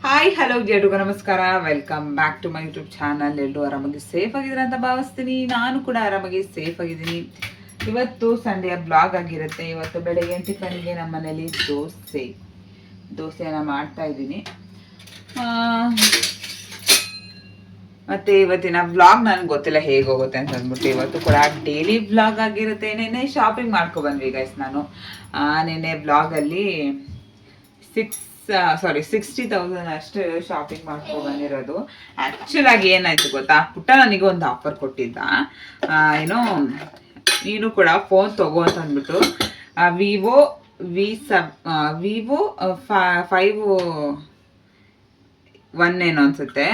Hi hello ಎಲ್ರಿಗೂ ನಮಸ್ಕಾರ. Welcome back to my YouTube channel. ಎಲ್ಲರೂ ಆರಾಮಾಗಿ ಸೇಫ್ ಆಗಿದ್ದೀರಾ ಅಂತ ಭಾವಿಸ್ತೀನಿ. ನಾನು ಕೂಡ ಆರಾಮಾಗಿ ಸೇಫ್ ಆಗಿದ್ದೀನಿ. ಇವತ್ತು ಸಂಡೆಯ ಬ್ಲಾಗ್ ಆಗಿರುತ್ತೆ. ಇವತ್ತು ಬೆಳಗ್ಗೆ ಟಿಫನ್ಗೆ ನಮ್ಮ ಮನೇಲಿ ದೋಸೆನ ಮಾಡ್ತಾ ಇದ್ದೀನಿ. ಮತ್ತು ಇವತ್ತಿನ ವ್ಲಾಗ್ ನನಗೆ ಗೊತ್ತಿಲ್ಲ ಹೇಗೆ ಹೋಗುತ್ತೆ ಅಂತ ಅಂದ್ಬಿಟ್ಟು ಇವತ್ತು ಕೂಡ ಡೈಲಿ ವ್ಲಾಗ್ ಆಗಿರುತ್ತೆ. ನೆನ್ನೆ ಶಾಪಿಂಗ್ ಬಂದ್ವಿ ಗೈಸ್. ನಾನು ನೆನ್ನೆ ವ್ಲಾಗಲ್ಲಿ 60,000 ಅಷ್ಟು ಶಾಪಿಂಗ್ ಬಂದಿರೋದು. ಆ್ಯಕ್ಚುಲಾಗಿ ಏನಾಯ್ತು ಗೊತ್ತಾ, ಪುಟ್ಟ ನನಗೆ ಒಂದು ಆಫರ್ ಕೊಟ್ಟಿದ್ದ. ಏನೋ ನೀನು ಕೂಡ ಫೋನ್ ತಗೋ ಅಂತ ಅಂದ್ಬಿಟ್ಟು ವಿವೋ ವಿವೋ 5 ಏನೋ ಅನ್ಸುತ್ತೆ.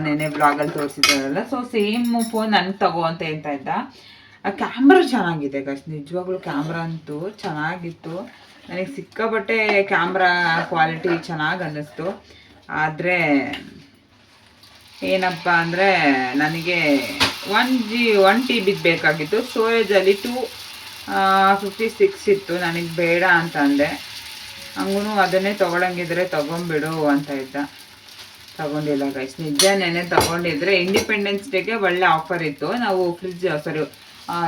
ನೆನೆ ಬ್ಲಾಗಲ್ಲಿ ತೋರಿಸಿದ್ದಾರಲ್ಲ. ಸೊ ಸೇಮ್ ಫೋನ್ ನನಗೆ ತಗೋ ಅಂತ ಹೇಳ್ತಾ ಇದ್ದ. ಕ್ಯಾಮ್ರಾ ಚೆನ್ನಾಗಿದೆ ಗೈಸ್, ನಿಜವಾಗ್ಲೂ ಕ್ಯಾಮ್ರಾ ಅಂತೂ ಚೆನ್ನಾಗಿತ್ತು. ನನಗೆ ಸಿಕ್ಕಾಪಟ್ಟೆ ಕ್ಯಾಮ್ರಾ ಕ್ವಾಲಿಟಿ ಚೆನ್ನಾಗಿ ಅನ್ನಿಸ್ತು. ಆದರೆ ಏನಪ್ಪ ಅಂದರೆ ನನಗೆ 1 TB ಬೇಕಾಗಿತ್ತು. ಸ್ಟೋರೇಜಲ್ಲಿ 256 ಇತ್ತು. ನನಗೆ ಬೇಡ ಅಂತ ಅಂದೆ. ಹಂಗೂ ಅದನ್ನೇ ತೊಗೊಳಂಗಿದ್ರೆ ತೊಗೊಂಬಿಡು ಅಂತ ಇದ್ದ. ತಗೊಂಡಿಲ್ಲ ಗೈಸ್, ನಿಜ. ನೆನೆ ತಗೊಂಡಿದ್ರೆ ಇಂಡಿಪೆಂಡೆನ್ಸ್ ಡೇಗೆ ಒಳ್ಳೆ ಆಫರ್ ಇತ್ತು. ನಾವು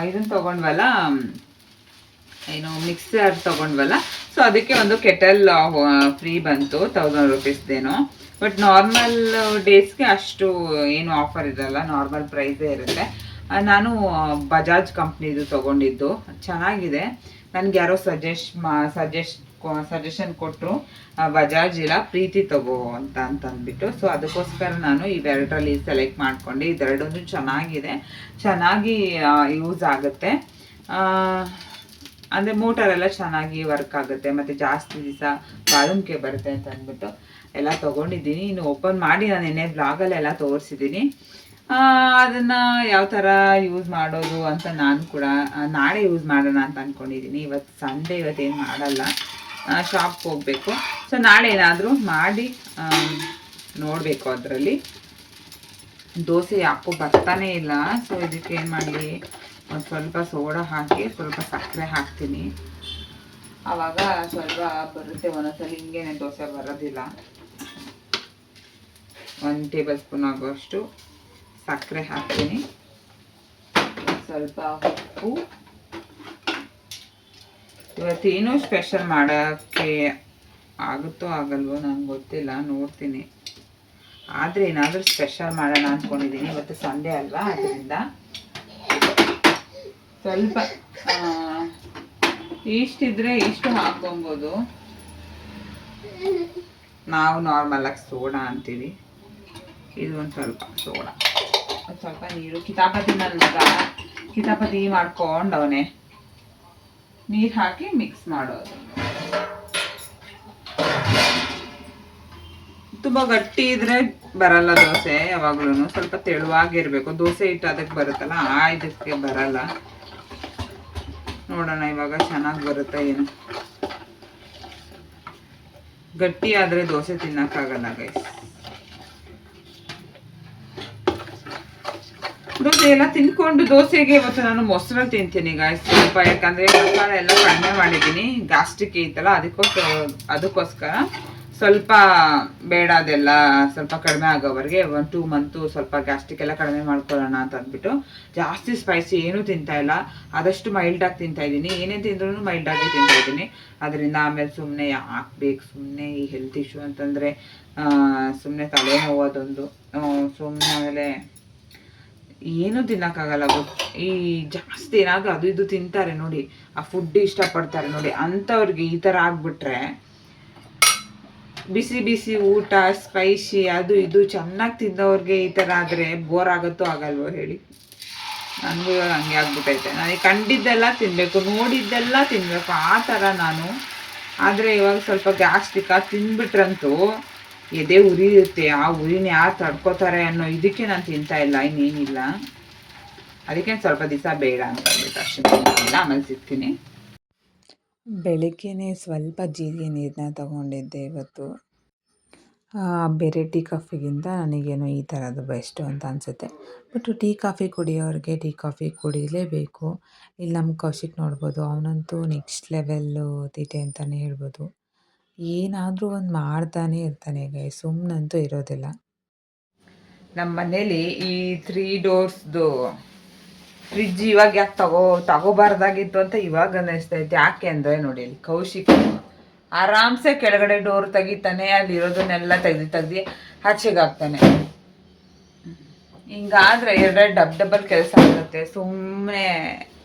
ಇದನ್ನು ತೊಗೊಂಡ್ವಲ್ಲ, ಏನು ಮಿಕ್ಸರ್ ತೊಗೊಂಡ್ವಲ್ಲ. ಸೊ ಅದಕ್ಕೆ ಒಂದು ಕೆಟಲ್ ಫ್ರೀ ಬಂತು, 1000 ರೂಪೀಸ್ದೇನೋ. ಬಟ್ ನಾರ್ಮಲ್ ಡೇಸ್ಗೆ ಅಷ್ಟು ಏನು ಆಫರ್ ಇರಲ್ಲ, ನಾರ್ಮಲ್ ಪ್ರೈಸೇ ಇರುತ್ತೆ. ನಾನು ಬಜಾಜ್ ಕಂಪ್ನಿದು ತೊಗೊಂಡಿದ್ದು. ಚೆನ್ನಾಗಿದೆ. ನನಗೆ ಯಾರೋ ಸಜೆಷನ್ ಕೊಟ್ಟರು, ಬಜಾಜ್ ಇಲ್ಲ ಪ್ರೀತಿ ತಗೋ ಅಂತ ಅಂದ್ಬಿಟ್ಟು. ಸೊ ಅದಕ್ಕೋಸ್ಕರ ನಾನು ಇವೆರಡರಲ್ಲಿ ಸೆಲೆಕ್ಟ್ ಮಾಡ್ಕೊಂಡೆ. ಇದೆರಡೂ ಚೆನ್ನಾಗಿದೆ, ಚೆನ್ನಾಗಿ ಯೂಸ್ ಆಗುತ್ತೆ. ಅಂದರೆ ಮೋಟರೆಲ್ಲ ಚೆನ್ನಾಗಿ ವರ್ಕ್ ಆಗುತ್ತೆ ಮತ್ತು ಜಾಸ್ತಿ ದಿವಸ ಬಾಳುಂಕೆ ಬರುತ್ತೆ ಅಂತ ಅಂದ್ಬಿಟ್ಟು ಎಲ್ಲ ತೊಗೊಂಡಿದ್ದೀನಿ. ಇನ್ನು ಓಪನ್ ಮಾಡಿ ನಾನು ನೆನ್ನೆ ಬ್ಲಾಗಲ್ಲೆಲ್ಲ ತೋರಿಸಿದ್ದೀನಿ. ಅದನ್ನು ಯಾವ ಥರ ಯೂಸ್ ಮಾಡೋದು ಅಂತ ನಾನು ಕೂಡ ನಾಳೆ ಯೂಸ್ ಮಾಡೋಣ ಅಂತ ಅಂದ್ಕೊಂಡಿದ್ದೀನಿ. ಇವತ್ತು ಸಂಡೇ, ಇವತ್ತೇನು ಮಾಡಲ್ಲ, ಶಾಪ್ಗೆ ಹೋಗಬೇಕು. ಸೊ ನಾಳೆ ಏನಾದರೂ ಮಾಡಿ ನೋಡಬೇಕು. ಅದರಲ್ಲಿ ದೋಸೆ ಯಾಕೋ ಬರ್ತಾನೇ ಇಲ್ಲ. ಸೊ ಇದಕ್ಕೆ ಏನು ಮಾಡಲಿ, ಒಂದು ಸ್ವಲ್ಪ ಸೋಡಾ ಹಾಕಿ ಸ್ವಲ್ಪ ಸಕ್ಕರೆ ಹಾಕ್ತೀನಿ, ಆವಾಗ ಸ್ವಲ್ಪ ಬರುತ್ತೆ. ಒಂದೊಂದ್ಸಲ ಹಿಂಗೇನೆ ದೋಸೆ ಬರೋದಿಲ್ಲ. 1 ಟೇಬಲ್ ಸ್ಪೂನ್ ಆಗೋಷ್ಟು ಸಕ್ಕರೆ ಹಾಕ್ತೀನಿ, ಸ್ವಲ್ಪ ಉಪ್ಪು. ಇವತ್ತೇನು ಸ್ಪೆಷಲ್ ಮಾಡೋಕ್ಕೆ ಆಗುತ್ತೋ ಆಗಲ್ವೋ ನನಗೆ ಗೊತ್ತಿಲ್ಲ, ನೋಡ್ತೀನಿ. ಆದರೆ ಏನಾದರೂ ಸ್ಪೆಷಲ್ ಮಾಡೋಣ ಅಂದ್ಕೊಂಡಿದ್ದೀನಿ. ಇವತ್ತು ಸಂಡೇ ಅಲ್ವಾ, ಅದರಿಂದ ಸ್ವಲ್ಪ ಇಷ್ಟಿದ್ರೆ ಇಷ್ಟು ಹಾಕೊಬೋದು. ನಾವು ನಾರ್ಮಲಾಗಿ ಸೋಡಾ ಅಂತೀವಿ, ಇದು ಒಂದು ಸ್ವಲ್ಪ ಸೋಡಾ, ಒಂದು ಸ್ವಲ್ಪ ನೀರು. ಕಿತಾಪತಿ ನನ್ನ ಮಗ ಕಿತಾಪತಿ ಮಾಡ್ಕೊಂಡವನೇ, ನೀರು ಹಾಕಿ ಮಿಕ್ಸ್ ಮಾಡೋದು. ತುಂಬ ಗಟ್ಟಿ ಇದ್ರೆ ಬರಲ್ಲ ದೋಸೆ. ಯಾವಾಗ್ಲೂ ಸ್ವಲ್ಪ ತೆಳುವಾಗಿರ್ಬೇಕು. ದೋಸೆ ಹಿಟ್ಟು ಅದಕ್ಕೆ ಬರುತ್ತಲ್ಲ, ಇದಕ್ಕೆ ಬರಲ್ಲ. ನೋಡೋಣ ಇವಾಗ ಚೆನ್ನಾಗಿ ಬರುತ್ತೆ ಏನು. ಗಟ್ಟಿ ಆದರೆ ದೋಸೆ ತಿನ್ನಕ್ಕಾಗಲ್ಲ ಗೈಸ್. ದೋಸೆ ಎಲ್ಲ ತಿನ್ಕೊಂಡು ದೋಸೆಗೆ ಇವತ್ತು ನಾನು ಮೊಸರಲ್ಲಿ ತಿಂತೀನಿ ಗಾಯ್ಸ್ ಸ್ವಲ್ಪ. ಯಾಕಂದರೆ ಮಸಾಲೆ ಎಲ್ಲ ಕಡಿಮೆ ಮಾಡಿದ್ದೀನಿ, ಗ್ಯಾಸ್ಟ್ರಿಕ್ ಐತಲ್ಲ, ಅದಕ್ಕೋಸ್ಕರ ಸ್ವಲ್ಪ ಬೇಡ, ಅದೆಲ್ಲ ಸ್ವಲ್ಪ ಕಡಿಮೆ ಆಗೋವರೆಗೆ 1-2 ಮಂತು ಸ್ವಲ್ಪ ಗ್ಯಾಸ್ಟ್ರಿಕ್ ಎಲ್ಲ ಕಡಿಮೆ ಮಾಡ್ಕೊಳ್ಳೋಣ ಅಂತ ಅಂದ್ಬಿಟ್ಟು ಜಾಸ್ತಿ ಸ್ಪೈಸಿ ಏನೂ ತಿಂತಾಯಿಲ್ಲ. ಆದಷ್ಟು ಮೈಲ್ಡಾಗಿ ತಿಂತಾಯಿದ್ದೀನಿ. ಏನೇ ತಿಂದ್ರೂ ಮೈಲ್ಡಾಗಿ ತಿಂತಾಯಿದ್ದೀನಿ. ಅದರಿಂದ ಆಮೇಲೆ ಸುಮ್ಮನೆ ಹಾಕ್ಬೇಕು, ಸುಮ್ಮನೆ ಈ ಹೆಲ್ತ್ ಇಶ್ಯೂ ಅಂತಂದರೆ ಸುಮ್ಮನೆ ತಲೆನೋವು ಅದೊಂದು, ಸುಮ್ಮನೆ ಆಮೇಲೆ ಏನೂ ತಿನ್ನೋಕ್ಕಾಗಲ್ಲ. ಈ ಜಾಸ್ತಿ ಏನಾದರೂ ಅದು ಇದು ತಿಂತಾರೆ ನೋಡಿ, ಆ ಫುಡ್ ಇಷ್ಟಪಡ್ತಾರೆ ನೋಡಿ, ಅಂಥವ್ರಿಗೆ ಈ ಥರ ಆಗಿಬಿಟ್ರೆ, ಬಿಸಿ ಬಿಸಿ ಊಟ ಸ್ಪೈಸಿ ಅದು ಇದು ಚೆನ್ನಾಗಿ ತಿಂದವ್ರಿಗೆ ಈ ಥರ ಆದರೆ ಬೋರ್ ಆಗುತ್ತೋ ಆಗಲ್ವೋ ಹೇಳಿ. ನನಗೂ ಇವಾಗ ಹಂಗೆ ಆಗ್ಬಿಟ್ಟೈತೆ. ನನಗೆ ಕಂಡಿದ್ದೆಲ್ಲ ತಿನ್ನಬೇಕು, ನೋಡಿದ್ದೆಲ್ಲ ತಿನ್ನಬೇಕು, ಆ ಥರ ನಾನು. ಆದರೆ ಇವಾಗ ಸ್ವಲ್ಪ ಗ್ಯಾಸ್ಟ್ರಿಕ್ ತಿಂದ್ಬಿಟ್ರಂತೂ ಎದೆ ಉರಿಯುತ್ತೆ. ಆ ಉರಿನ ಯಾರು ತಡ್ಕೋತಾರೆ ಅನ್ನೋ ಇದಕ್ಕೆ ನಾನು ತಿಂತಾಯಿಲ್ಲ, ಇನ್ನೇನಿಲ್ಲ. ಅದಕ್ಕೆ ಸ್ವಲ್ಪ ದಿವಸ ಬೇಡ ಅಂತ ಅಂದ್ಬಿಟ್ಟು ಅಷ್ಟೇ ತಿಂತಿಲ್ಲ. ಆಮೇಲೆ ಸಿಗ್ತೀನಿ. ಬೆಳಗ್ಗೆನೇ ಸ್ವಲ್ಪ ಜೀರಿಗೆ ನೀರನ್ನ ತಗೊಂಡಿದ್ದೆ ಇವತ್ತು. ಬೇರೆ ಟೀ ಕಾಫಿಗಿಂತ ನನಗೇನೋ ಈ ಥರದ್ದು ಬೆಸ್ಟು ಅಂತ ಅನಿಸುತ್ತೆ. ಬಟ್ ಟೀ ಕಾಫಿ ಕುಡಿಯೋರಿಗೆ ಟೀ ಕಾಫಿ ಕುಡಿಲೇಬೇಕು. ಇಲ್ಲಿ ನಮ್ಮ ಕೌಶಿಕ್ ನೋಡ್ಬೋದು, ಅವನಂತೂ ನೆಕ್ಸ್ಟ್ ಲೆವೆಲ್ಲು ತೀಟೆ ಅಂತಲೇ ಹೇಳ್ಬೋದು. ಏನಾದರೂ ಒಂದು ಮಾಡ್ತಾನೆ ಇರ್ತಾನೆ ಸುಮ್ಮನಂತೂ ಇರೋದಿಲ್ಲ. ನಮ್ಮ ಮನೇಲಿ ಈ 3 ಡೋರ್ಸ್ದು ಫ್ರಿಡ್ಜ್ ಇವಾಗ ಯಾಕೆ ತಗೋಬಾರ್ದಾಗಿತ್ತು ಅಂತ ಇವಾಗ ಅನ್ನಿಸ್ತೈತೆ. ಯಾಕೆ ಅಂದರೆ ನೋಡಿ, ಇಲ್ಲಿ ಕೌಶಿಕ್ ಆರಾಮ್ಸೆ ಕೆಳಗಡೆ ಡೋರ್ ತೆಗಿತಾನೆ, ಅಲ್ಲಿರೋದನ್ನೆಲ್ಲ ತೆಗ್ದು ಆಚೆಗೆ ಹಾಕ್ತಾನೆ. ಹಿಂಗಾದ್ರೆ ಎರಡೆರಡು ಡಬಲ್ ಕೆಲಸ ಆಗುತ್ತೆ. ಸುಮ್ಮನೆ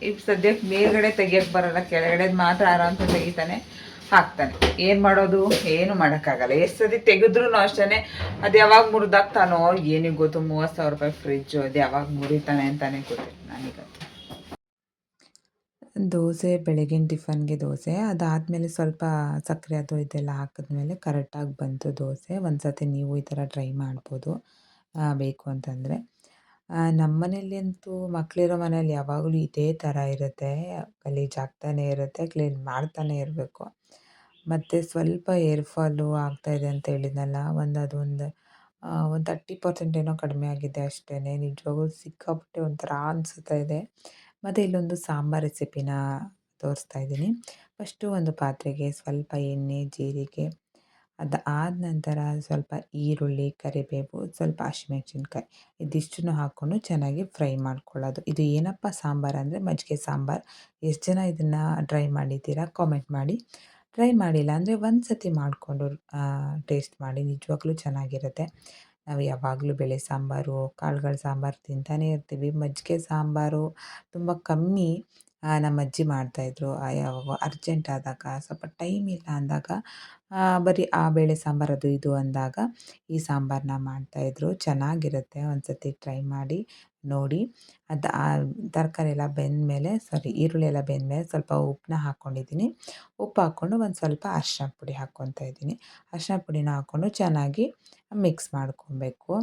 ಈಗ ಸದ್ಯಕ್ಕೆ ಮೇಲ್ಗಡೆ ತೆಗಿಯಕ್ಕೆ ಬರಲ್ಲ, ಕೆಳಗಡೆ ಮಾತ್ರ ಆರಾಮ್ಸೆ ತೆಗಿತಾನೆ, ಹಾಕ್ತಾನೆ. ಏನು ಮಾಡೋದು, ಏನು ಮಾಡೋಕ್ಕಾಗಲ್ಲ. ಎಷ್ಟು ಸತಿ ತೆಗೆದ್ರೂ ಅಷ್ಟೇ, ಅದು ಯಾವಾಗ ಮುರಿದಾಗ್ತಾನೋ ಏನಿಗೆ ಗೊತ್ತು. 30,000 ರೂಪಾಯಿ ಫ್ರಿಜ್ಜು, ಅದು ಯಾವಾಗ ಮುರಿತಾನೆ ಅಂತಾನೆ ಗೊತ್ತಿಲ್ಲ ನನಗಂತೂ. ದೋಸೆ ಬೆಳಗಿನ ಟಿಫನ್ಗೆ ದೋಸೆ, ಅದಾದಮೇಲೆ ಸ್ವಲ್ಪ ಸಕ್ಕರೆ ಅದು ಇದೆಲ್ಲ ಹಾಕಿದ್ಮೇಲೆ ಕರೆಕ್ಟಾಗಿ ಬಂತು ದೋಸೆ. ಒಂದು ಸತಿ ನೀವು ಈ ಥರ ಟ್ರೈ ಮಾಡ್ಬೋದು ಬೇಕು ಅಂತಂದರೆ. ನಮ್ಮ ಮನೇಲಿ ಅಂತೂ ಮಕ್ಕಳಿರೋ ಮನೇಲಿ ಯಾವಾಗಲೂ ಇದೇ ಥರ ಇರುತ್ತೆ, ಗಲೀಜಾಗ್ತಾನೆ ಇರುತ್ತೆ, ಕ್ಲೀನ್ ಮಾಡ್ತಾನೆ ಇರಬೇಕು. ಮತ್ತು ಸ್ವಲ್ಪ ಏರ್ ಫಾಲು ಆಗ್ತಾಯಿದೆ ಅಂತ ಹೇಳಿದ್ನಲ್ಲ, ಒಂದು 30% ಏನೋ ಕಡಿಮೆ ಆಗಿದೆ ಅಷ್ಟೇ. ನಿಜವಾಗ್ಲೂ ಸಿಕ್ಕಾಪಟ್ಟೆ ಒಂಥರ ಅನಿಸ್ತಾ ಇದೆ. ಮತ್ತು ಇಲ್ಲೊಂದು ಸಾಂಬಾರು ರೆಸಿಪಿನ ತೋರಿಸ್ತಾ ಇದ್ದೀನಿ. ಫಸ್ಟು ಒಂದು ಪಾತ್ರೆಗೆ ಸ್ವಲ್ಪ ಎಣ್ಣೆ, ಜೀರಿಗೆ, ಅದಾದ ನಂತರ ಸ್ವಲ್ಪ ಈರುಳ್ಳಿ, ಕರಿಬೇವು, ಸ್ವಲ್ಪ ಹಸಿಮೆಣ್ಸಿನ್ಕಾಯಿ ಇದಿಷ್ಟನ್ನು ಹಾಕ್ಕೊಂಡು ಚೆನ್ನಾಗಿ ಫ್ರೈ ಮಾಡ್ಕೊಳ್ಳೋದು. ಇದು ಏನಪ್ಪ ಸಾಂಬಾರು ಅಂದರೆ ಮಜ್ಜಿಗೆ ಸಾಂಬಾರು. ಎಷ್ಟು ಜನ ಇದನ್ನು ಟ್ರೈ ಮಾಡಿದ್ದೀರಾ ಕಾಮೆಂಟ್ ಮಾಡಿ. ಟ್ರೈ ಮಾಡಿಲ್ಲ ಅಂದರೆ ಒಂದು ಸತಿ ಮಾಡಿಕೊಂಡು ಟೇಸ್ಟ್ ಮಾಡಿ, ನಿಜವಾಗ್ಲೂ ಚೆನ್ನಾಗಿರುತ್ತೆ. ನಾವು ಯಾವಾಗಲೂ ಬೇಳೆ ಸಾಂಬಾರು, ಕಾಳುಗಳ ಸಾಂಬಾರು ತಿಂತಾನೇ ಇರ್ತೀವಿ. ಮಜ್ಜಿಗೆ ಸಾಂಬಾರು ತುಂಬ ಕಮ್ಮಿ ನಮ್ಮ ಅಜ್ಜಿ ಮಾಡ್ತಾಯಿದ್ರು. ಯಾವಾಗ ಅರ್ಜೆಂಟ್ ಆದಾಗ, ಸ್ವಲ್ಪ ಟೈಮ್ ಇಲ್ಲ ಅಂದಾಗ, ಬರೀ ಆ ಬೇಳೆ ಸಾಂಬಾರು ಅದು ಇದು ಅಂದಾಗ ಈ ಸಾಂಬಾರನ್ನ ಮಾಡ್ತಾಯಿದ್ರು. ಚೆನ್ನಾಗಿರುತ್ತೆ, ಒಂದು ಸತಿ ಟ್ರೈ ಮಾಡಿ ನೋಡಿ. ಅದು ತರಕಾರಿ ಎಲ್ಲ ಬೆಂದಮೇಲೆ, ಈರುಳ್ಳಿ ಎಲ್ಲ ಬೆಂದಮೇಲೆ ಸ್ವಲ್ಪ ಉಪ್ಪನ್ನ ಹಾಕ್ಕೊಂಡಿದ್ದೀನಿ. ಉಪ್ಪು ಹಾಕ್ಕೊಂಡು ಒಂದು ಸ್ವಲ್ಪ ಅರಿಶಿನ ಪುಡಿ ಹಾಕ್ಕೊತಾ ಇದ್ದೀನಿ. ಅರಿಶಿನ ಪುಡಿನ ಹಾಕ್ಕೊಂಡು ಚೆನ್ನಾಗಿ ಮಿಕ್ಸ್ ಮಾಡ್ಕೊಬೇಕು.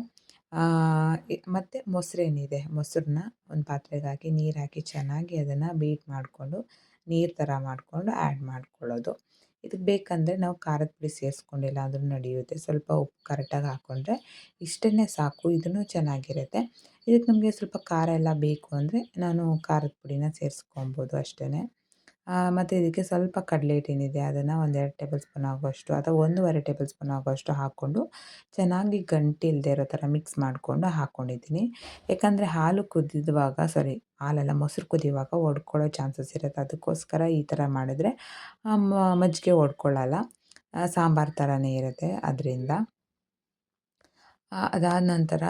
ಮತ್ತು ಮೊಸರೇನಿದೆ, ಮೊಸರನ್ನ ಒಂದು ಪಾತ್ರೆಗೆ ಹಾಕಿ ನೀರು ಹಾಕಿ ಚೆನ್ನಾಗಿ ಅದನ್ನು ಬೀಟ್ ಮಾಡಿಕೊಂಡು ನೀರು ಥರ ಮಾಡಿಕೊಂಡು ಆ್ಯಡ್ ಮಾಡ್ಕೊಳ್ಳೋದು. ಇದಕ್ಕೆ ಬೇಕಂದರೆ ನಾವು ಖಾರದ ಪುಡಿ ಸೇರಿಸ್ಕೊಂಡಿಲ್ಲ ಅಂದ್ರೂ ನಡೆಯುತ್ತೆ. ಸ್ವಲ್ಪ ಉಪ್ಪು ಕರೆಕ್ಟಾಗಿ ಹಾಕ್ಕೊಂಡ್ರೆ ಇಷ್ಟನ್ನೇ ಸಾಕು, ಇದೂ ಚೆನ್ನಾಗಿರುತ್ತೆ. ಇದಕ್ಕೆ ನಮಗೆ ಸ್ವಲ್ಪ ಖಾರ ಎಲ್ಲ ಬೇಕು ಅಂದರೆ ನಾನು ಖಾರದ ಪುಡಿನ ಸೇರಿಸ್ಕೊಬೋದು ಅಷ್ಟೇ. ಮತ್ತು ಇದಕ್ಕೆ ಸ್ವಲ್ಪ ಕಡಲೆ ಹಿಟ್ಟೇನಿದೆ ಅದನ್ನು 1-2 ಟೇಬಲ್ ಸ್ಪೂನ್ ಆಗೋಷ್ಟು ಅಥವಾ 1.5 ಟೇಬಲ್ ಸ್ಪೂನ್ ಆಗೋಷ್ಟು ಹಾಕ್ಕೊಂಡು ಚೆನ್ನಾಗಿ ಗಂಟು ಇಲ್ಲದೆ ಇರೋ ಥರ ಮಿಕ್ಸ್ ಮಾಡಿಕೊಂಡು ಹಾಕ್ಕೊಂಡಿದ್ದೀನಿ. ಯಾಕಂದರೆ ಹಾಲೆಲ್ಲ ಮೊಸರು ಕುದಿಯುವಾಗ ಒಡ್ಕೊಳ್ಳೋ ಚಾನ್ಸಸ್ ಇರುತ್ತೆ. ಅದಕ್ಕೋಸ್ಕರ ಈ ಥರ ಮಾಡಿದ್ರೆ ಮಜ್ಜಿಗೆ ಒಡ್ಕೊಳ್ಳಲ್ಲ, ಸಾಂಬಾರು ಥರನೇ ಇರುತ್ತೆ ಅದರಿಂದ. ಅದಾದ ನಂತರ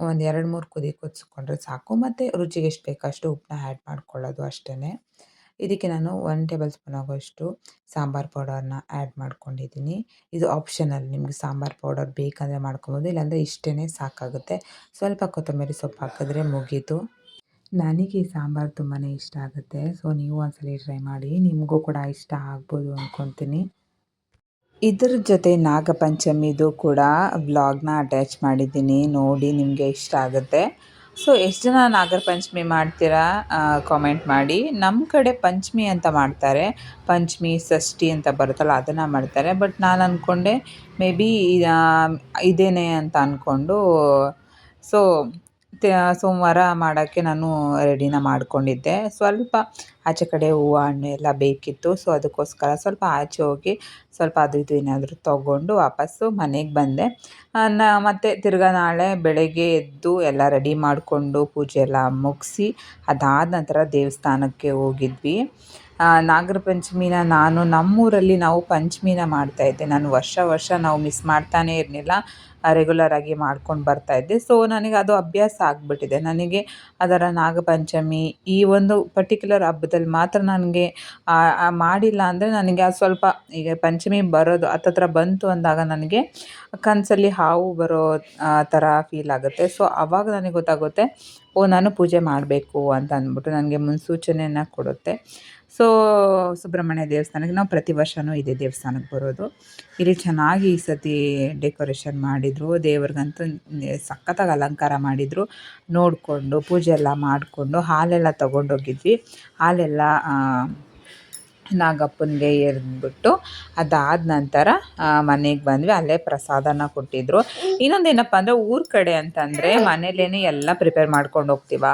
ಒಂದು 2-3 ಕುದಿ ಕುದಿಸ್ಕೊಂಡ್ರೆ ಸಾಕು. ಮತ್ತು ರುಚಿಗೆ ಎಷ್ಟು ಬೇಕೋ ಅಷ್ಟು ಉಪ್ಪನ್ನ ಆ್ಯಡ್ ಮಾಡ್ಕೊಳ್ಳೋದು ಅಷ್ಟೇ. ಇದಕ್ಕೆ ನಾನು 1 ಟೇಬಲ್ ಸ್ಪೂನ್ ಆಗೋಷ್ಟು ಸಾಂಬಾರು ಪೌಡರ್ನ ಆ್ಯಡ್ ಮಾಡ್ಕೊಂಡಿದ್ದೀನಿ. ಇದು ಆಪ್ಷನಲ್, ನಿಮಗೆ ಸಾಂಬಾರು ಪೌಡರ್ ಬೇಕಂದರೆ ಮಾಡ್ಕೊಬೋದು, ಇಲ್ಲಾಂದರೆ ಇಷ್ಟೇ ಸಾಕಾಗುತ್ತೆ. ಸ್ವಲ್ಪ ಕೊತ್ತಂಬರಿ ಸೊಪ್ಪು ಹಾಕಿದ್ರೆ ಮುಗೀತು. ನನಗೆ ಈ ಸಾಂಬಾರು ತುಂಬಾ ಇಷ್ಟ ಆಗುತ್ತೆ. ಸೊ ನೀವು ಒಂದ್ಸಲ ಟ್ರೈ ಮಾಡಿ, ನಿಮಗೂ ಕೂಡ ಇಷ್ಟ ಆಗ್ಬೋದು ಅಂದ್ಕೊತೀನಿ. ಇದ್ರ ಜೊತೆ ನಾಗಪಂಚಮಿದು ಕೂಡ ವ್ಲಾಗ್ನ ಅಟ್ಯಾಚ್ ಮಾಡಿದ್ದೀನಿ, ನೋಡಿ ನಿಮಗೆ ಇಷ್ಟ ಆಗುತ್ತೆ. ಸೊ ಎಷ್ಟು ಜನ ನಾಗರ ಪಂಚಮಿ ಮಾಡ್ತೀರಾ ಕಾಮೆಂಟ್ ಮಾಡಿ. ನಮ್ಮ ಕಡೆ ಪಂಚಮಿ ಅಂತ ಮಾಡ್ತಾರೆ, ಪಂಚಮಿ ಷಷ್ಠಿ ಅಂತ ಬರುತ್ತಲ್ಲ ಅದನ್ನು ಮಾಡ್ತಾರೆ. ಬಟ್ ನಾನು ಅಂದ್ಕೊಂಡೆ ಮೇ ಬಿ ಇದೇನೆ ಅಂತ ಅಂದ್ಕೊಂಡು, ಸೊ ಸೋಮವಾರ ಮಾಡೋಕ್ಕೆ ನಾನು ರೆಡಿನ ಮಾಡ್ಕೊಂಡಿದ್ದೆ. ಸ್ವಲ್ಪ ಆಚೆ ಕಡೆ ಹೂವು ಹಣ್ಣು ಎಲ್ಲ ಬೇಕಿತ್ತು. ಸೊ ಅದಕ್ಕೋಸ್ಕರ ಸ್ವಲ್ಪ ಆಚೆ ಹೋಗಿ ಸ್ವಲ್ಪ ಅದು ಇದು ಏನಾದರೂ ತೊಗೊಂಡು ವಾಪಸ್ಸು ಮನೆಗೆ ಬಂದೆ. ಮತ್ತು ತಿರ್ಗಾ ನಾಳೆ ಬೆಳಗ್ಗೆ ಎದ್ದು ಎಲ್ಲ ರೆಡಿ ಮಾಡಿಕೊಂಡು ಪೂಜೆ ಎಲ್ಲ ಮುಗಿಸಿ ಅದಾದ ನಂತರ ದೇವಸ್ಥಾನಕ್ಕೆ ಹೋಗಿದ್ವಿ. ನಾಗರ ಪಂಚಮಿನ ನಮ್ಮೂರಲ್ಲಿ ನಾವು ಪಂಚಮಿನ ಮಾಡ್ತಾಯಿದ್ದೆ. ನಾನು ವರ್ಷ ನಾವು ಮಿಸ್ ಮಾಡ್ತಾನೇ ಇರಲಿಲ್ಲ, ರೆಗ್ಯುಲರಾಗಿ ಮಾಡ್ಕೊಂಡು ಬರ್ತಾಯಿದ್ದೆ. ಸೊ ನನಗೆ ಅದು ಅಭ್ಯಾಸ ಆಗಿಬಿಟ್ಟಿದೆ. ನನಗೆ ಅದರ ನಾಗಪಂಚಮಿ ಈ ಒಂದು ಪರ್ಟಿಕ್ಯುಲರ್ ಹಬ್ಬದಲ್ಲಿ ಮಾತ್ರ ನನಗೆ ಮಾಡಿಲ್ಲ ಅಂದರೆ ನನಗೆ ಅದು ಸ್ವಲ್ಪ, ಈಗ ಪಂಚಮಿ ಬರೋದು ಹತ್ತತ್ರ ಬಂತು ಅಂದಾಗ ನನಗೆ ಕನಸಲ್ಲಿ ಹಾವು ಬರೋ ಥರ ಫೀಲ್ ಆಗುತ್ತೆ. ಸೊ ಆವಾಗ ನನಗೆ ಗೊತ್ತಾಗುತ್ತೆ, ನಾನು ಪೂಜೆ ಮಾಡಬೇಕು ಅಂತ ಅಂದ್ಬಿಟ್ಟು ನನಗೆ ಮುನ್ಸೂಚನೆಯನ್ನು ಕೊಡುತ್ತೆ. ಸೊ ಸುಬ್ರಹ್ಮಣ್ಯ ದೇವಸ್ಥಾನಕ್ಕೆ ನಾವು ಪ್ರತಿ ವರ್ಷವೂ ಇದೇ ದೇವಸ್ಥಾನಕ್ಕೆ ಬರೋದು. ಇಲ್ಲಿ ಚೆನ್ನಾಗಿ ಈ ಸತಿ ಡೆಕೋರೇಷನ್ ಮಾಡಿದರು, ದೇವ್ರಿಗಂತೂ ಸಖತ್ತಾಗಿ ಅಲಂಕಾರ ಮಾಡಿದರು. ನೋಡಿಕೊಂಡು ಪೂಜೆ ಎಲ್ಲ ಮಾಡಿಕೊಂಡು ಹಾಲೆಲ್ಲ ತೊಗೊಂಡೋಗಿದ್ವಿ. ಹಾಲೆಲ್ಲ ನಾಗಪ್ಪನಿಗೆ ಎರೆದ್ಬಿಟ್ಟು ಅದಾದ ನಂತರ ಮನೆಗೆ ಬಂದ್ವಿ. ಅಲ್ಲೇ ಪ್ರಸಾದನ ಕೊಟ್ಟಿದ್ದರು. ಇನ್ನೊಂದೇನಪ್ಪ ಅಂದರೆ ಊರ ಕಡೆ ಅಂತಂದರೆ ಮನೇಲೇ ಎಲ್ಲ ಪ್ರಿಪೇರ್ ಮಾಡ್ಕೊಂಡು ಹೋಗ್ತೀವ.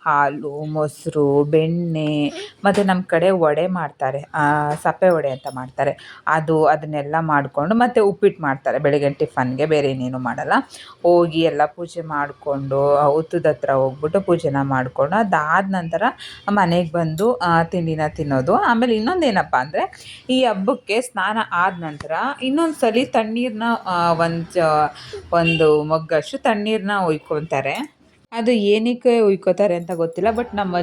ಹಾಲು, ಮೊಸರು, ಬೆಣ್ಣೆ ಮತ್ತು ನಮ್ಮ ಕಡೆ ವಡೆ ಮಾಡ್ತಾರೆ, ಸಪ್ಪೆ ವಡೆ ಅಂತ ಮಾಡ್ತಾರೆ. ಅದನ್ನೆಲ್ಲ ಮಾಡಿಕೊಂಡು ಮತ್ತು ಉಪ್ಪಿಟ್ಟು ಮಾಡ್ತಾರೆ ಬೆಳಗ್ಗೆ ಟಿಫನ್ಗೆ, ಬೇರೆ ಇನ್ನೇನು ಮಾಡಲ್ಲ. ಹೋಗಿ ಎಲ್ಲ ಪೂಜೆ ಮಾಡಿಕೊಂಡು ಹುತ್ತದ ಹತ್ರ ಹೋಗ್ಬಿಟ್ಟು ಪೂಜೆನ ಮಾಡಿಕೊಂಡು ಅದಾದ ನಂತರ ಮನೆಗೆ ಬಂದು ತಿಂಡಿನ ತಿನ್ನೋದು. ಆಮೇಲೆ ಇನ್ನೊಂದೇನಪ್ಪ ಅಂದರೆ, ಈ ಹಬ್ಬಕ್ಕೆ ಸ್ನಾನ ಆದ ನಂತರ ಇನ್ನೊಂದು ಸಲ ತಣ್ಣೀರನ್ನ ಒಂದು ಮಗ್ಗಷ್ಟು ತಣ್ಣೀರನ್ನ ಉಯ್ಕೊತಾರೆ. ಅದು ಏನಕ್ಕೆ ಉಯ್ಕೋತಾರೆ ಅಂತ ಗೊತ್ತಿಲ್ಲ, ಬಟ್ ನಮ್ಮ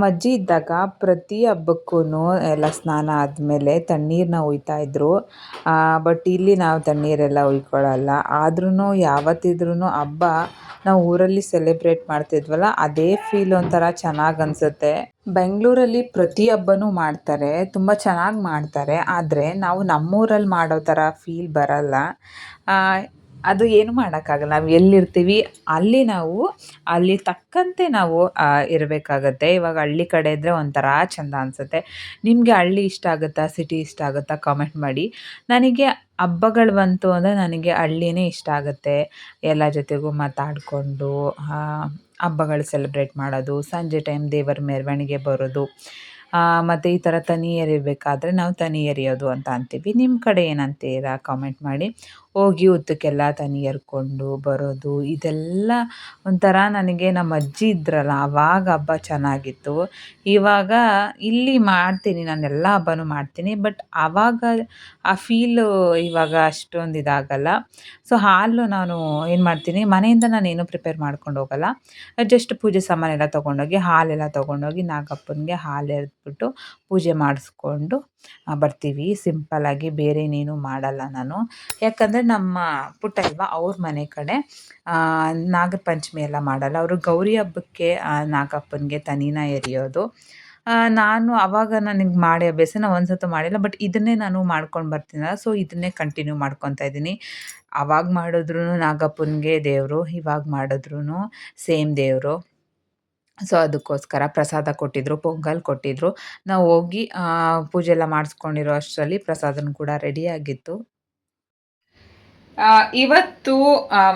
ಅಜ್ಜಿ ಇದ್ದಾಗ ಪ್ರತಿ ಹಬ್ಬಕ್ಕೂ ಎಲ್ಲ ಸ್ನಾನ ಆದಮೇಲೆ ತಣ್ಣೀರನ್ನ ಉಯ್ತಾಯಿದ್ರು. ಬಟ್ ಇಲ್ಲಿ ನಾವು ತಣ್ಣೀರೆಲ್ಲ ಉಯ್ಕೊಳ್ಳಲ್ಲ. ಆದ್ರೂ ಯಾವತ್ತಿದ್ರೂ ಹಬ್ಬ ನಾವು ಊರಲ್ಲಿ ಸೆಲೆಬ್ರೇಟ್ ಮಾಡ್ತಿದ್ವಲ್ಲ, ಅದೇ ಫೀಲ್ ಒಂಥರ ಚೆನ್ನಾಗಿ ಅನಿಸುತ್ತೆ. ಬೆಂಗಳೂರಲ್ಲಿ ಪ್ರತಿ ಹಬ್ಬನೂ ಮಾಡ್ತಾರೆ, ತುಂಬ ಚೆನ್ನಾಗಿ ಮಾಡ್ತಾರೆ. ಆದರೆ ನಾವು ನಮ್ಮೂರಲ್ಲಿ ಮಾಡೋ ಥರ ಫೀಲ್ ಬರಲ್ಲ. ಅದು ಏನು ಮಾಡೋಕ್ಕಾಗಲ್ಲ. ನಾವು ಎಲ್ಲಿರ್ತೀವಿ ಅಲ್ಲಿ ತಕ್ಕಂತೆ ನಾವು ಇರಬೇಕಾಗತ್ತೆ. ಇವಾಗ ಹಳ್ಳಿ ಕಡೆ ಇದ್ದರೆ ಒಂಥರ ಚೆಂದ ಅನಿಸುತ್ತೆ. ನಿಮಗೆ ಹಳ್ಳಿ ಇಷ್ಟ ಆಗುತ್ತಾ, ಸಿಟಿ ಇಷ್ಟ ಆಗುತ್ತಾ, ಕಾಮೆಂಟ್ ಮಾಡಿ. ನನಗೆ ಹಬ್ಬಗಳು ಬಂತು ಅಂದರೆ ನನಗೆ ಹಳ್ಳಿನೇ ಇಷ್ಟ ಆಗುತ್ತೆ. ಎಲ್ಲ ಜೊತೆಗೂ ಮಾತಾಡಿಕೊಂಡು ಹಬ್ಬಗಳು ಸೆಲೆಬ್ರೇಟ್ ಮಾಡೋದು, ಸಂಜೆ ಟೈಮ್ ದೇವರ ಮೆರವಣಿಗೆ ಬರೋದು, ಮತ್ತು ಈ ಥರ ತನಿ ಎರಿಬೇಕಾದ್ರೆ ನಾವು ತನಿ ಎರಿಯೋದು ಅಂತ ಅಂತೀವಿ. ನಿಮ್ಮ ಕಡೆ ಏನಂತೀರಾ ಕಾಮೆಂಟ್ ಮಾಡಿ. ಹೋಗಿ ಹುತ್ತಕ್ಕೆಲ್ಲ ತನಿ ಎರ್ಕೊಂಡು ಬರೋದು, ಇದೆಲ್ಲ ಒಂಥರ ನನಗೆ ನಮ್ಮ ಅಜ್ಜಿ ಇದ್ರಲ್ಲ ಆವಾಗ ಹಬ್ಬ ಚೆನ್ನಾಗಿತ್ತು. ಇವಾಗ ಇಲ್ಲಿ ಮಾಡ್ತೀನಿ, ನಾನು ಎಲ್ಲ ಹಬ್ಬನೂ ಮಾಡ್ತೀನಿ, ಬಟ್ ಆವಾಗ ಆ ಫೀಲು ಇವಾಗ ಅಷ್ಟೊಂದು ಇದಾಗಲ್ಲ. ಸೊ ಹಾಲು ನಾನು ಏನು ಮಾಡ್ತೀನಿ, ಮನೆಯಿಂದ ನಾನೇನು ಪ್ರಿಪೇರ್ ಮಾಡ್ಕೊಂಡು ಹೋಗಲ್ಲ. ಜಸ್ಟ್ ಪೂಜೆ ಸಾಮಾನೆಲ್ಲ ತೊಗೊಂಡೋಗಿ, ಹಾಲೆಲ್ಲ ತೊಗೊಂಡೋಗಿ ನಾಗಪ್ಪನಿಗೆ ಹಾಲು ಎರೆದ್ಬಿಟ್ಟು ಪೂಜೆ ಮಾಡಿಸ್ಕೊಂಡು ಬರ್ತೀವಿ. ಸಿಂಪಲ್ಲಾಗಿ ಬೇರೆ ಇನ್ನೇನು ಮಾಡಲ್ಲ ನಾನು. ಯಾಕಂದರೆ ನಮ್ಮ ಪುಟ್ಟ ಅಲ್ವಾ, ಅವ್ರ ಮನೆ ಕಡೆ ನಾಗರ ಪಂಚಮಿ ಎಲ್ಲ ಮಾಡಲ್ಲ. ಅವರು ಗೌರಿ ಹಬ್ಬಕ್ಕೆ ನಾಗಪ್ಪನಿಗೆ ತನಿನ ಎರಿಯೋದು. ನಾನು ಆವಾಗ ನನಗೆ ಮಾಡಿ ಅಭ್ಯಾಸ, ನಾನು ಒಂದು ಸತಿ ಮಾಡಿಲ್ಲ, ಬಟ್ ಇದನ್ನೇ ನಾನು ಮಾಡ್ಕೊಂಡು ಬರ್ತೀನಲ್ಲ, ಸೊ ಇದನ್ನೇ ಕಂಟಿನ್ಯೂ ಮಾಡ್ಕೊತಾ ಇದ್ದೀನಿ. ಆವಾಗ ಮಾಡಿದ್ರೂ ನಾಗಪ್ಪನಿಗೆ ದೇವರು, ಇವಾಗ ಮಾಡಿದ್ರೂ ಸೇಮ್ ದೇವರು. ಸೊ ಅದಕ್ಕೋಸ್ಕರ ಪ್ರಸಾದ ಕೊಟ್ಟಿದ್ದರು, ಪೊಂಗಲ್ ಕೊಟ್ಟಿದ್ದರು. ನಾವು ಹೋಗಿ ಪೂಜೆ ಎಲ್ಲ ಮಾಡಿಸ್ಕೊಂಡಿರೋ ಅಷ್ಟರಲ್ಲಿ ಪ್ರಸಾದನೂ ಕೂಡ ರೆಡಿಯಾಗಿತ್ತು. ಇವತ್ತು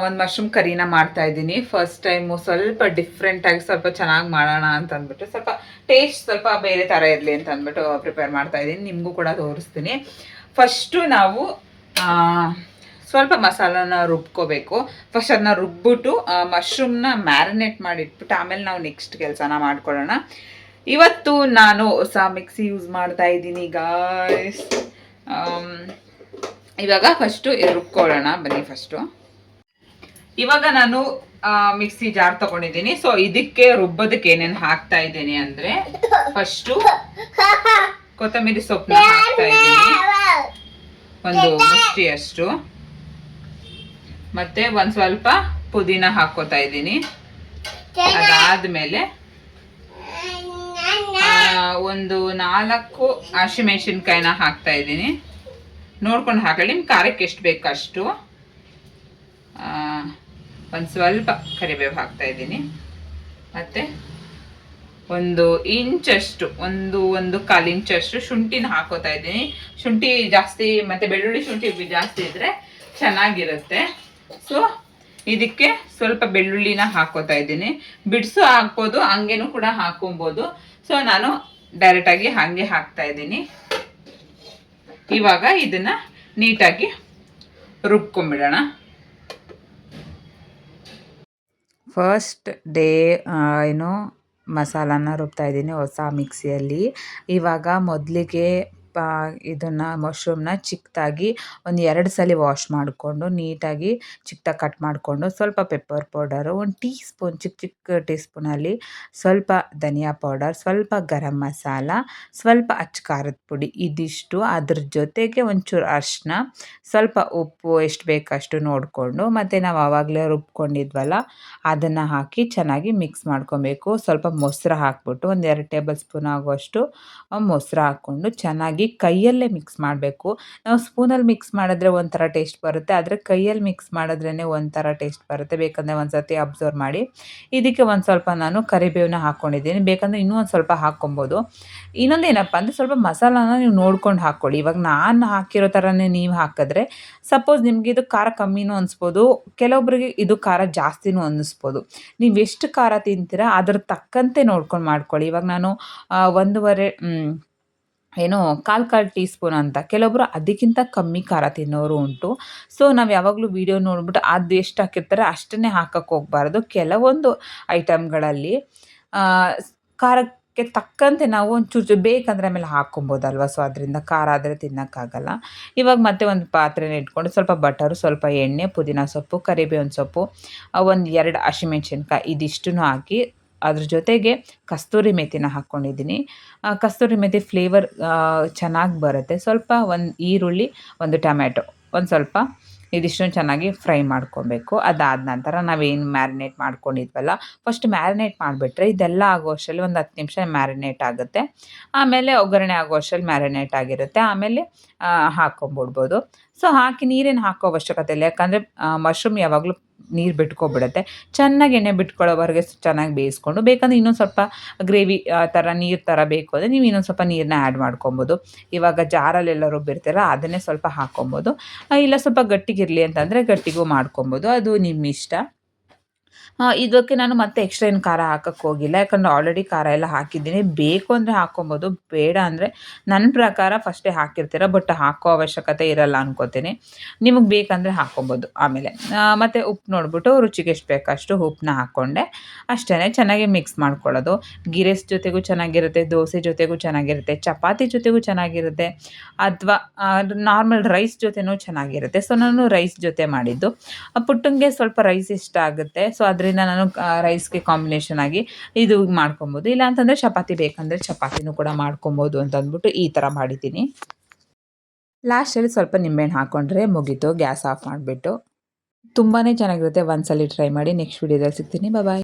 ಒಂದು ಮಶ್ರೂಮ್ ಕರಿನ ಮಾಡ್ತಾ ಇದ್ದೀನಿ. ಫಸ್ಟ್ ಟೈಮು ಸ್ವಲ್ಪ ಡಿಫ್ರೆಂಟಾಗಿ ಸ್ವಲ್ಪ ಚೆನ್ನಾಗಿ ಮಾಡೋಣ ಅಂತ ಅಂದ್ಬಿಟ್ಟು, ಸ್ವಲ್ಪ ಟೇಸ್ಟ್ ಸ್ವಲ್ಪ ಬೇರೆ ಥರ ಇರಲಿ ಅಂತ ಅಂದ್ಬಿಟ್ಟು ಪ್ರಿಪೇರ್ ಮಾಡ್ತಾ ಇದ್ದೀನಿ. ನಿಮಗೂ ಕೂಡ ತೋರಿಸ್ತೀನಿ. ಫಸ್ಟು ನಾವು ಸ್ವಲ್ಪ ಮಸಾಲಾನ ರುಬ್ಕೋಬೇಕು. ಫಸ್ಟ್ ಅದನ್ನ ರುಬ್ಬಿಟ್ಟು ಮಶ್ರೂಮ್ನ ಮ್ಯಾರಿನೇಟ್ ಮಾಡಿಟ್ಬಿಟ್ಟು ಆಮೇಲೆ ನಾವು ನೆಕ್ಸ್ಟ್ ಕೆಲಸನ ಮಾಡ್ಕೊಳ್ಳೋಣ. ಇವತ್ತು ನಾನು ಹೊಸ ಮಿಕ್ಸಿ ಯೂಸ್ ಮಾಡ್ತಾ ಇದ್ದೀನಿ ಗಾಯ್ಸ್. ಇವಾಗ ಫಸ್ಟು ರುಬ್ಕೊಳ್ಳೋಣ ಬನ್ನಿ. ಫಸ್ಟು ಇವಾಗ ನಾನು ಮಿಕ್ಸಿ ಜಾರ್ ತಗೊಂಡಿದ್ದೀನಿ. ಸೊ ಇದಕ್ಕೆ ರುಬ್ಬೋದಕ್ಕೆ ಏನೇನು ಹಾಕ್ತಾ ಇದ್ದೀನಿ ಅಂದರೆ, ಫಸ್ಟು ಕೊತ್ತಂಬರಿ ಸೊಪ್ಪನ್ನ ಹಾಕ್ತಾ ಇದ್ದೀನಿ, ಒಂದು ಮುಷ್ಟಿಯಷ್ಟು. ಮತ್ತೆ ಒಂದು ಸ್ವಲ್ಪ ಪುದೀನ ಹಾಕ್ಕೋತಾ ಇದ್ದೀನಿ. ಅದಾದಮೇಲೆ ಒಂದು 4 ಹಸಿಮೆಣಸಿನ್ಕಾಯಿನ ಹಾಕ್ತಾ ಇದ್ದೀನಿ. ನೋಡ್ಕೊಂಡು ಹಾಕೊಳ್ಳಿ, ನಿಮ್ಮ ಖಾರಕ್ಕೆ ಎಷ್ಟು ಬೇಕು ಅಷ್ಟು. ಒಂದು ಸ್ವಲ್ಪ ಕರಿಬೇವು ಹಾಕ್ತಾ ಇದ್ದೀನಿ. ಮತ್ತು ಒಂದು ಇಂಚಷ್ಟು, ಒಂದು ಕಾಲು ಇಂಚಷ್ಟು ಶುಂಠಿನ ಹಾಕೋತಾ ಇದ್ದೀನಿ. ಶುಂಠಿ ಜಾಸ್ತಿ ಮತ್ತು ಬೆಳ್ಳುಳ್ಳಿ ಶುಂಠಿ ಜಾಸ್ತಿ ಇದ್ದರೆ ಚೆನ್ನಾಗಿರುತ್ತೆ. ಸೊ ಇದಕ್ಕೆ ಸ್ವಲ್ಪ ಬೆಳ್ಳುಳ್ಳಿನ ಹಾಕೋತಾ ಇದ್ದೀನಿ. ಬಿಡಿಸು ಹಾಕ್ಬೋದು, ಹಂಗೇನೂ ಕೂಡ ಹಾಕೊಬೋದು. ಸೊ ನಾನು ಡೈರೆಕ್ಟಾಗಿ ಹಾಗೆ ಹಾಕ್ತಾ ಇದ್ದೀನಿ. ಇವಾಗ ಇದನ್ನ ನೀಟಾಗಿ ರುಬ್ಕೊಂಡ್ಬಿಡೋಣ. ಫಸ್ಟ್ ಡೇ ಮಸಾಲಾನ ರುಬ್ತಾ ಇದ್ದೀನಿ ಹೊಸ ಮಿಕ್ಸಿಯಲ್ಲಿ. ಇವಾಗ ಮೊದಲಿಗೆ ಇದನ್ನು ಮಶ್ರೂಮ್ನ ಚಿಕ್ಕದಾಗಿ ಒಂದು 2 ಸಲ ವಾಶ್ ಮಾಡಿಕೊಂಡು ನೀಟಾಗಿ ಚಿಕ್ಕದಾಗಿ ಕಟ್ ಮಾಡಿಕೊಂಡು, ಸ್ವಲ್ಪ ಪೆಪ್ಪರ್ ಪೌಡರು, ಒಂದು ಟೀ ಸ್ಪೂನ್ ಚಿಕ್ಕ ಟೀ ಸ್ಪೂನಲ್ಲಿ ಸ್ವಲ್ಪ ಧನಿಯಾ ಪೌಡರ್, ಸ್ವಲ್ಪ ಗರಂ ಮಸಾಲ, ಸ್ವಲ್ಪ ಅಚ್ಚ ಖಾರದ ಪುಡಿ, ಇದಿಷ್ಟು. ಅದ್ರ ಜೊತೆಗೆ ಒಂಚೂರು ಅರಿಶಿನ, ಸ್ವಲ್ಪ ಉಪ್ಪು ಎಷ್ಟು ಬೇಕಷ್ಟು ನೋಡಿಕೊಂಡು, ಮತ್ತು ನಾವು ಆವಾಗಲೇ ರುಬ್ಕೊಂಡಿದ್ವಲ್ಲ ಅದನ್ನು ಹಾಕಿ ಚೆನ್ನಾಗಿ ಮಿಕ್ಸ್ ಮಾಡ್ಕೊಬೇಕು. ಸ್ವಲ್ಪ ಮೊಸರು ಹಾಕ್ಬಿಟ್ಟು ಒಂದು 2 ಟೇಬಲ್ ಸ್ಪೂನ್ ಆಗುವಷ್ಟು ಮೊಸರು ಹಾಕ್ಕೊಂಡು ಚೆನ್ನಾಗಿ ನೀಟಾಗಿ ಕೈಯಲ್ಲೇ ಮಿಕ್ಸ್ ಮಾಡಬೇಕು. ನಾವು ಸ್ಪೂನಲ್ಲಿ ಮಿಕ್ಸ್ ಮಾಡಿದ್ರೆ ಒಂಥರ ಟೇಸ್ಟ್ ಬರುತ್ತೆ, ಆದರೆ ಕೈಯಲ್ಲಿ ಮಿಕ್ಸ್ ಮಾಡಿದ್ರೇ ಒಂಥರ ಟೇಸ್ಟ್ ಬರುತ್ತೆ. ಬೇಕಂದರೆ ಒಂದು ಸತಿ ಅಬ್ಸರ್ವ್ ಮಾಡಿ. ಇದಕ್ಕೆ ಒಂದು ಸ್ವಲ್ಪ ನಾನು ಕರಿಬೇವನ್ನ ಹಾಕ್ಕೊಂಡಿದ್ದೀನಿ, ಬೇಕಂದರೆ ಇನ್ನೂ ಒಂದು ಸ್ವಲ್ಪ ಹಾಕ್ಕೊಬೋದು. ಇನ್ನೊಂದೇನಪ್ಪ ಅಂದರೆ ಸ್ವಲ್ಪ ಮಸಾಲಾನ ನೀವು ನೋಡ್ಕೊಂಡು ಹಾಕ್ಕೊಳ್ಳಿ. ಇವಾಗ ನಾನು ಹಾಕಿರೋ ಥರನೇ ನೀವು ಹಾಕಿದ್ರೆ ಸಪೋಸ್ ನಿಮಗೆ ಇದು ಖಾರ ಕಮ್ಮಿನೂ ಅನಿಸ್ಬೋದು, ಕೆಲವೊಬ್ಬರಿಗೆ ಇದು ಖಾರ ಜಾಸ್ತಿನೂ ಅನ್ನಿಸ್ಬೋದು. ನೀವು ಎಷ್ಟು ಖಾರ ತಿಂತೀರಾ ಅದ್ರ ತಕ್ಕಂತೆ ನೋಡ್ಕೊಂಡು ಮಾಡ್ಕೊಳ್ಳಿ. ಇವಾಗ ನಾನು 1 ಏನು ಕಾಲು ಟೀ ಸ್ಪೂನ್ ಅಂತ, ಕೆಲವೊಬ್ಬರು ಅದಕ್ಕಿಂತ ಕಮ್ಮಿ ಖಾರ ತಿನ್ನೋರು ಉಂಟು. ಸೊ ನಾವು ಯಾವಾಗಲೂ ವಿಡಿಯೋ ನೋಡ್ಬಿಟ್ಟು ಅದು ಎಷ್ಟು ಹಾಕಿರ್ತಾರೆ ಅಷ್ಟನ್ನೇ ಹಾಕಕ್ಕೆ ಹೋಗಬಾರ್ದು. ಕೆಲವೊಂದು ಐಟಮ್ಗಳಲ್ಲಿ ಖಾರಕ್ಕೆ ತಕ್ಕಂತೆ ನಾವು ಒಂಚೂರು ಬೇಕಂದರೆ ಆಮೇಲೆ ಹಾಕ್ಕೊಬೋದಲ್ವ. ಸೊ ಅದರಿಂದ ಖಾರ ಆದರೆ ತಿನ್ನೋಕ್ಕಾಗಲ್ಲ. ಇವಾಗ ಮತ್ತೆ ಒಂದು ಪಾತ್ರೆನ ಇಟ್ಕೊಂಡು ಸ್ವಲ್ಪ ಬಟರು, ಸ್ವಲ್ಪ ಎಣ್ಣೆ, ಪುದೀನ ಸೊಪ್ಪು, ಕರಿಬೇವಿನ ಸೊಪ್ಪು, 1-2 ಹಸಿಮೆಣ್ಸಿನ್ಕಾಯಿ ಇದಿಷ್ಟನ್ನು ಹಾಕಿ ಅದ್ರ ಜೊತೆಗೆ ಕಸ್ತೂರಿ ಮೆಥಿನ ಹಾಕ್ಕೊಂಡಿದ್ದೀನಿ. ಕಸ್ತೂರಿ ಮೆಥಿ ಫ್ಲೇವರ್ ಚೆನ್ನಾಗಿ ಬರುತ್ತೆ. ಸ್ವಲ್ಪ 1 ಈರುಳ್ಳಿ, 1 ಟೊಮ್ಯಾಟೊ, ಒಂದು ಸ್ವಲ್ಪ ಇದಿಷ್ಟನ್ನು ಚೆನ್ನಾಗಿ ಫ್ರೈ ಮಾಡ್ಕೊಬೇಕು. ಅದಾದ ನಂತರ ನಾವೇನು ಮ್ಯಾರಿನೇಟ್ ಮಾಡ್ಕೊಂಡಿದ್ವಲ್ಲ, ಫಸ್ಟ್ ಮ್ಯಾರಿನೇಟ್ ಮಾಡಿಬಿಟ್ರೆ ಇದೆಲ್ಲ ಆಗೋ ಅಷ್ಟರಲ್ಲಿ ಒಂದು 10 ನಿಮಿಷ ಮ್ಯಾರಿನೇಟ್ ಆಗುತ್ತೆ. ಆಮೇಲೆ ಒಗ್ಗರಣೆ ಆಗೋ ಅಷ್ಟರಲ್ಲಿ ಮ್ಯಾರಿನೇಟ್ ಆಗಿರುತ್ತೆ. ಆಮೇಲೆ ಹಾಕ್ಕೊಂಬಿಡ್ಬೋದು. ಸೊ ಹಾಕಿ ನೀರೇನು ಹಾಕೋ ಅವಶ್ಯಕತೆ ಇಲ್ಲ, ಯಾಕಂದರೆ ಮಶ್ರೂಮ್ ಯಾವಾಗಲೂ ನೀರು ಬಿಟ್ಕೊಬಿಡುತ್ತೆ. ಚೆನ್ನಾಗಿ ಎಣ್ಣೆ ಬಿಟ್ಕೊಳ್ಳೋವರೆಗೆ ಚೆನ್ನಾಗಿ ಬೇಯಿಸ್ಕೊಂಡು, ಬೇಕಂದರೆ ಇನ್ನೊಂದು ಸ್ವಲ್ಪ ಗ್ರೇವಿ ಥರ ನೀರು ಥರ ಬೇಕು ಅಂದರೆ ನೀವು ಇನ್ನೊಂದು ಸ್ವಲ್ಪ ನೀರನ್ನ ಆ್ಯಡ್ ಮಾಡ್ಕೊಬೋದು. ಇವಾಗ ಜಾರಲ್ಲೆಲ್ಲ ರುಬ್ಬಿರ್ತೀರ ಅದನ್ನೇ ಸ್ವಲ್ಪ ಹಾಕ್ಕೊಬೋದು. ಇಲ್ಲ ಸ್ವಲ್ಪ ಗಟ್ಟಿಗಿರಲಿ ಅಂತಂದರೆ ಗಟ್ಟಿಗೂ ಮಾಡ್ಕೊಬೋದು, ಅದು ನಿಮ್ಮ ಇಷ್ಟ. ಇದಕ್ಕೆ ನಾನು ಮತ್ತೆ ಎಕ್ಸ್ಟ್ರಾ ಏನು ಖಾರ ಹಾಕಕ್ಕೆ ಹೋಗಿಲ್ಲ, ಯಾಕಂದರೆ ಆಲ್ರೆಡಿ ಖಾರ ಎಲ್ಲ ಹಾಕಿದ್ದೀನಿ. ಬೇಕು ಅಂದರೆ ಹಾಕ್ಕೊಬೋದು, ಬೇಡ ಅಂದರೆ ನನ್ನ ಪ್ರಕಾರ ಫಸ್ಟೇ ಹಾಕಿರ್ತೀರ, ಬಟ್ ಹಾಕೋ ಅವಶ್ಯಕತೆ ಇರಲ್ಲ ಅನ್ಕೋತೀನಿ. ನಿಮಗೆ ಬೇಕಂದರೆ ಹಾಕ್ಕೊಬೋದು. ಆಮೇಲೆ ಮತ್ತು ಉಪ್ಪು ನೋಡಿಬಿಟ್ಟು ರುಚಿಗೆ ಎಷ್ಟು ಬೇಕಷ್ಟು ಉಪ್ಪನ್ನ ಹಾಕ್ಕೊಂಡೆ. ಅಷ್ಟೇ, ಚೆನ್ನಾಗಿ ಮಿಕ್ಸ್ ಮಾಡ್ಕೊಳ್ಳೋದು. ಗೀ ರೈಸ್ ಜೊತೆಗೂ ಚೆನ್ನಾಗಿರುತ್ತೆ, ದೋಸೆ ಜೊತೆಗೂ ಚೆನ್ನಾಗಿರುತ್ತೆ, ಚಪಾತಿ ಜೊತೆಗೂ ಚೆನ್ನಾಗಿರುತ್ತೆ, ಅಥವಾ ನಾರ್ಮಲ್ ರೈಸ್ ಜೊತೆನೂ ಚೆನ್ನಾಗಿರುತ್ತೆ. ಸೊ ನಾನು ರೈಸ್ ಜೊತೆ ಮಾಡಿದ್ದು. ಪುಟ್ಟಂಗೆ ಸ್ವಲ್ಪ ರೈಸ್ ಇಷ್ಟ ಆಗುತ್ತೆ, ಸೊ ಅದರಿಂದ ನಾನು ರೈಸ್ಗೆ ಕಾಂಬಿನೇಷನ್ ಆಗಿ ಇದು ಮಾಡ್ಕೊಬೋದು. ಇಲ್ಲ ಅಂತಂದರೆ ಚಪಾತಿ ಬೇಕಂದರೆ ಚಪಾತಿನೂ ಕೂಡ ಮಾಡ್ಕೊಬೋದು ಅಂತ ಅಂದ್ಬಿಟ್ಟು ಈ ಥರ ಮಾಡಿದ್ದೀನಿ. ಲಾಸ್ಟಲ್ಲಿ ಸ್ವಲ್ಪ ನಿಂಬೆಹಣ್ಣು ಹಾಕ್ಕೊಂಡ್ರೆ ಮುಗೀತು. ಗ್ಯಾಸ್ ಆಫ್ ಮಾಡಿಬಿಟ್ಟು ತುಂಬಾ ಚೆನ್ನಾಗಿರುತ್ತೆ. ಒಂದ್ಸಲಿ ಟ್ರೈ ಮಾಡಿ. ನೆಕ್ಸ್ಟ್ ವೀಡಿಯೋದಲ್ಲಿ ಸಿಗ್ತೀನಿ. ಬಾಯ್.